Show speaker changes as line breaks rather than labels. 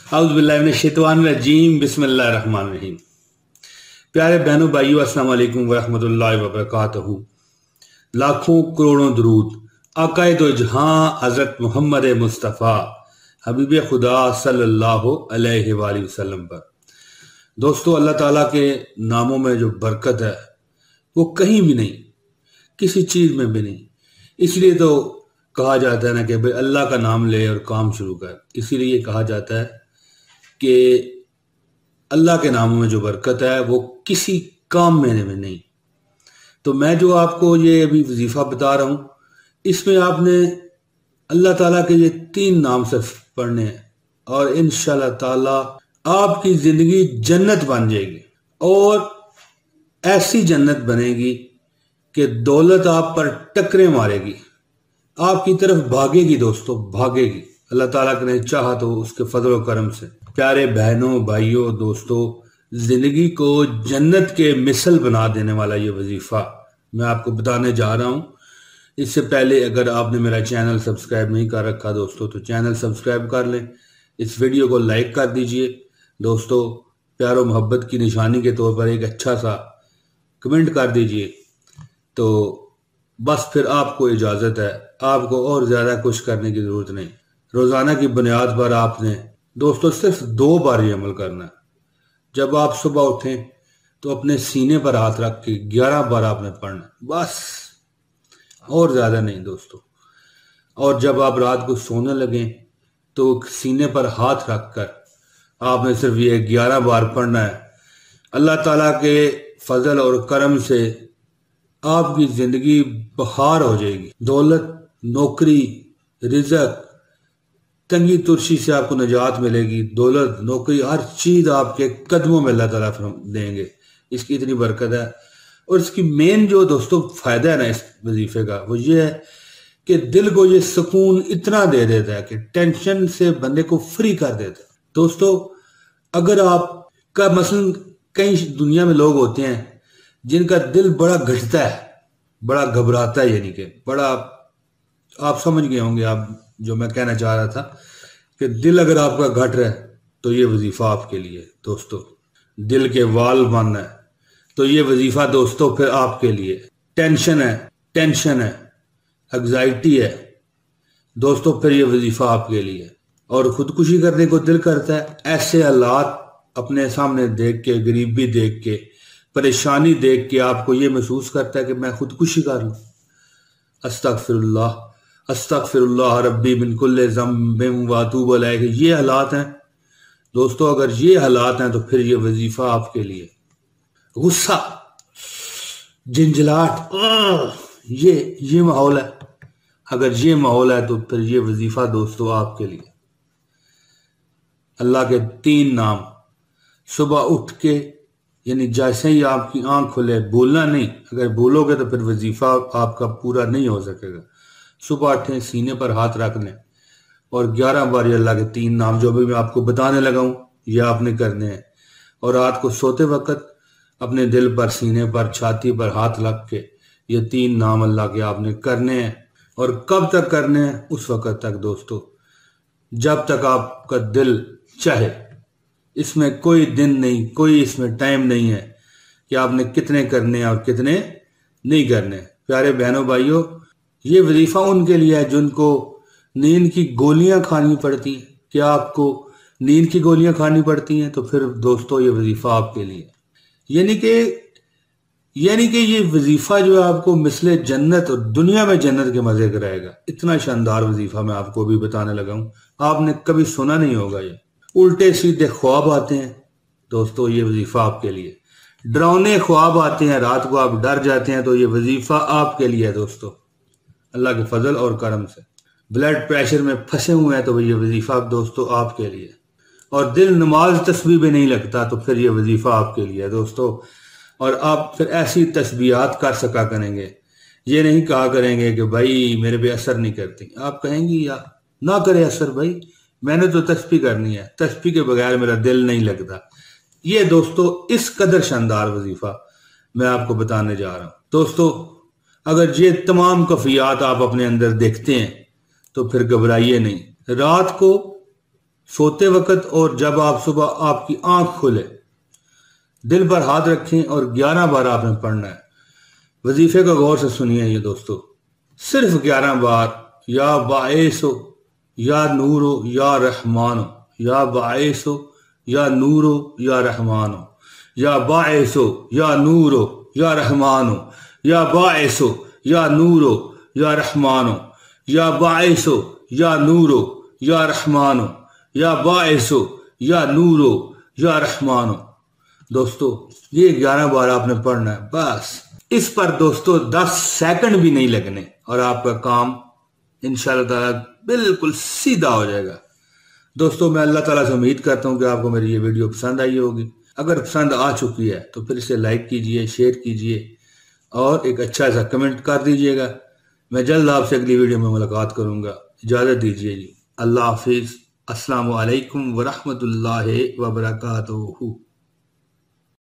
اعوذ باللہ من الشیطان الرجیم بسم اللہ الرحمن الرحیم۔ پیارے بہنوں بھائیو، السلام علیکم ورحمۃ اللہ وبرکاتہ۔ لاکھوں کروڑوں درود آقائے دو جہاں حضرت محمد مصطفیٰ حبیب خدا صلی اللہ علیہ وآلہ وسلم پر۔ دوستو، اللہ تعالیٰ کے ناموں میں جو برکت ہے وہ کہیں بھی نہیں، کسی چیز میں بھی نہیں۔ اس لیے تو کہا جاتا ہے نا کہ بھئی اللہ کا نام لے اور کام شروع کر۔ اسی لیے یہ کہا جاتا ہے کہ اللہ کے ناموں میں جو برکت ہے وہ کسی کام میں نہیں۔ تو میں جو آپ کو یہ ابھی وظیفہ بتا رہا ہوں، اس میں آپ نے اللہ تعالیٰ کے یہ 3 نام صرف پڑھنے ہیں اور انشاءاللہ تعالیٰ آپ کی زندگی جنت بن جائے گی، اور ایسی جنت بنے گی کہ دولت آپ پر ٹکرے مارے گی، آپ کی طرف بھاگے گی دوستو، بھاگے گی۔ اللہ تعالیٰ نے چاہا تو اس کے فضل و کرم سے۔ پیارے بہنوں بھائیوں دوستو، زندگی کو جنت کے مثل بنا دینے والا یہ وظیفہ میں آپ کو بتانے جا رہا ہوں۔ اس سے پہلے اگر آپ نے میرا چینل سبسکرائب نہیں کر رکھا دوستو تو چینل سبسکرائب کر لیں، اس ویڈیو کو لائک کر دیجئے دوستو، پیار و محبت کی نشانی کے طور پر ایک اچھا سا کمنٹ کر دیجئے، تو بس پھر آپ کو اجازت ہے، آپ کو اور زیادہ کچھ کرنے کی ضرورت نہیں۔ روزانہ کی بنیاد پر آپ نے دوستو صرف 2 بار یہ عمل کرنا ہے۔ جب آپ صبح اٹھیں تو اپنے سینے پر ہاتھ رکھ کے 11 بار آپ نے پڑھنا ہے، بس، اور زیادہ نہیں دوستو۔ اور جب آپ رات کو سونے لگیں تو سینے پر ہاتھ رکھ کر آپ نے صرف یہ 11 بار پڑھنا ہے۔ اللہ تعالیٰ کے فضل اور کرم سے آپ کی زندگی بہار ہو جائے گی۔ دولت، نوکری، رزق، تنگی ترشی سے آپ کو نجات ملے گی۔ دولت، نوکری، ہر چیز آپ کے قدموں میں اللہ تعالیٰ دیں گے۔ اس کی اتنی برکت ہے، اور اس کی مین جو دوستو فائدہ ہے نا اس وظیفے کا، وہ یہ ہے کہ دل کو یہ سکون اتنا دے دیتا ہے کہ ٹینشن سے بندے کو فری کر دیتا ہے۔ دوستو، اگر آپ کا مثلا کئی دنیا میں لوگ ہوتے ہیں جن کا دل بڑا گھٹتا ہے، بڑا گھبراتا ہے، یعنی کہ بڑا، آپ سمجھ گئے ہوں گے آپ جو میں کہنا چاہ رہا تھا، کہ دل اگر آپ کا گھٹ رہا ہے تو یہ وظیفہ آپ کے لیے دوستو۔ دل کے وال بننا ہے تو یہ وظیفہ دوستو پھر آپ کے لیے۔ ٹینشن ہے، انگزائٹی ہے دوستو، پھر یہ وظیفہ آپ کے لیے۔ اور خودکشی کرنے کو دل کرتا ہے، ایسے حالات اپنے سامنے دیکھ کے، غریبی دیکھ کے، پریشانی دیکھ کے آپ کو یہ محسوس کرتا ہے کہ میں خودکشی کر لوں۔ استغفر اللہ ربی من کل ذنب واتوب الیہ، یہ حالات ہیں دوستو۔ اگر یہ حالات ہیں تو پھر یہ وظیفہ آپ کے لیے۔ غصہ، جھنجھلاہٹ، یہ ماحول ہے، اگر یہ ماحول ہے تو پھر یہ وظیفہ دوستو آپ کے لیے۔ اللہ کے 3 نام صبح اٹھ کے، یعنی جیسے ہی آپ کی آنکھ کھلے، بولنا نہیں، اگر بولو گے تو پھر وظیفہ آپ کا پورا نہیں ہو سکے گا۔ صبح اٹھیں، سینے پر ہاتھ رکھ لیں اور 11 بار یہ اللہ کے 3 نام جو بھی میں آپ کو بتانے لگا ہوں یہ آپ نے کرنے ہیں۔ اور رات کو سوتے وقت اپنے دل پر، سینے پر، چھاتی پر ہاتھ رکھ کے یہ 3 نام اللہ کے آپ نے کرنے ہیں۔ اور کب تک کرنے ہیں؟ اس وقت تک دوستو جب تک آپ کا دل چاہے۔ اس میں کوئی دن نہیں، کوئی اس میں ٹائم نہیں ہے کہ آپ نے کتنے کرنے اور کتنے نہیں کرنے۔ پیارے بہنوں بھائیوں، یہ وظیفہ ان کے لیے ہے جن کو نیند کی گولیاں کھانی پڑتی ہیں۔ کیا آپ کو نیند کی گولیاں کھانی پڑتی ہیں؟ تو پھر دوستو یہ وظیفہ آپ کے لیے، یعنی کہ یہ وظیفہ جو ہے آپ کو مثل جنت اور دنیا میں جنت کے مزے کرائے گا۔ اتنا شاندار وظیفہ میں آپ کو بھی بتانے لگا ہوں، آپ نے کبھی سنا نہیں ہوگا۔ یہ الٹے سیدھے خواب آتے ہیں دوستو، یہ وظیفہ آپ کے لیے۔ ڈراؤنے خواب آتے ہیں، رات کو آپ ڈر جاتے ہیں، تو یہ وظیفہ آپ کے لیے ہے دوستو، اللہ کے فضل اور کرم سے۔ بلڈ پریشر میں پھنسے ہوئے ہیں تو یہ وظیفہ دوستو آپ کے لیے۔ اور دل نماز تسبیح میں نہیں لگتا تو پھر یہ وظیفہ آپ کے لیے دوستو۔ اور آپ پھر ایسی تسبیحات کر سکا کریں گے، یہ نہیں کہا کریں گے کہ بھائی میرے پہ اثر نہیں کرتی۔ آپ کہیں گی یا نہ کرے اثر، بھائی میں نے تو تسبیح کرنی ہے، تسبیح کے بغیر میرا دل نہیں لگتا۔ یہ دوستو اس قدر شاندار وظیفہ میں آپ کو بتانے جا رہا ہوں دوستو۔ اگر یہ تمام کفیات آپ اپنے اندر دیکھتے ہیں تو پھر گھبرائیے نہیں۔ رات کو سوتے وقت اور جب آپ صبح آپ کی آنکھ کھلے دل پر ہاتھ رکھیں اور 11 بار آپ نے پڑھنا ہے۔ وظیفے کو غور سے سنیے یہ دوستو، صرف 11 بار، یا باعثو یا نورو یا رحمانو، یا باعثو یا نورو یا رحمانو، یا باعثو یا نورو یا رحمانو، یا باعثو یا نورو یا رحمانو، یا باعثو یا نورو یا رحمانو، یا باعثو یا نورو یا رحمانو۔ دوستو یہ 11 بار آپ نے پڑھنا ہے، بس اس پر دوستو 10 سیکنڈ بھی نہیں لگنے اور آپ کا کام انشاءاللہ تعالیٰ بالکل سیدھا ہو جائے گا۔ دوستو میں اللہ تعالیٰ سے امید کرتا ہوں کہ آپ کو میری یہ ویڈیو پسند آئی ہوگی۔ اگر پسند آ چکی ہے تو پھر اسے لائک کیجئے، شیئر کیجئے اور ایک اچھا سا کمنٹ کر دیجئے گا۔ میں جلد آپ سے اگلی ویڈیو میں ملاقات کروں گا، اجازت دیجئے جی، اللہ حافظ، السلام علیکم ورحمۃ اللہ وبرکاتہ۔